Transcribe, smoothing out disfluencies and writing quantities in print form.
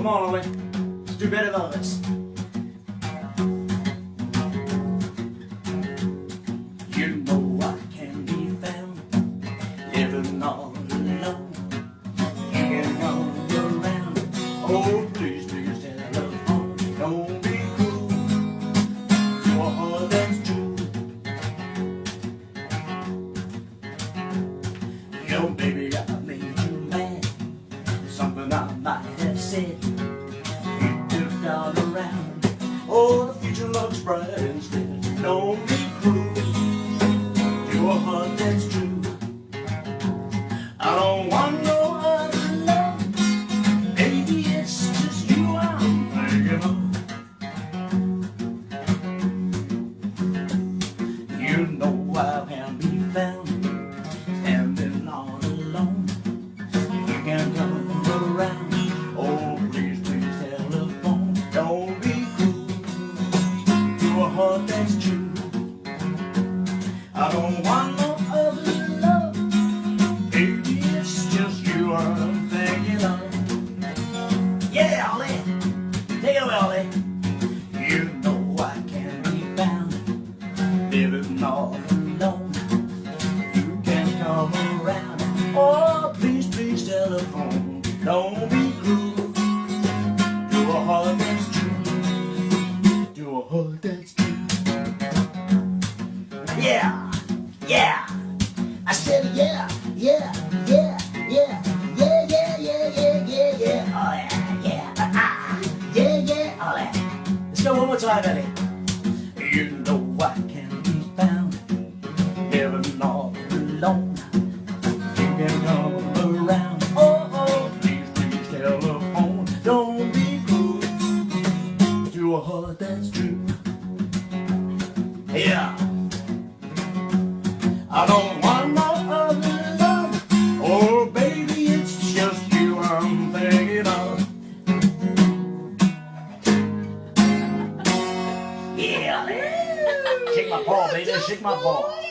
Come on, Ollie. Let's do better than this. You know I can be found living all alone. You can come around. Oh, please, please, telephone. Don't be cruel to a heart that's true. Yo, baby, I made you mad. Something I might have said. You tipped all around. Oh, the future looks bright instead. Don't be cruel to a heart that's true. I don't want no other love. Baby, it's just you I'm thinking of. You know I can be found standing all alone. You can come around. Oh, please, please, telephone. Don't be cruel to a heart that's true. I don't want no other love. Baby, it's just you I'm thinking of. Yeah, Ollie. Take it away, Ollie. You know I can be found living all alone. You can come around. Oh, please, please, telephone. Don't be cruel to a heart that's true. To a heart that's true. Yeah, yeah. I said yeah, yeah, yeah, yeah, yeah, yeah, yeah, yeah, yeah, yeah. Oh yeah, yeah, yeah, yeah. Oh yeah. Let's go one more time, Eddie. You know I can be found living all alone. You can come around. Oh, oh, please, please, telephone. Don't be cruel to a heart that's true. Yeah. I don't want no other love. Oh, baby, it's just you I'm thinking of. Yeah, shake my paw, baby, shake my paw.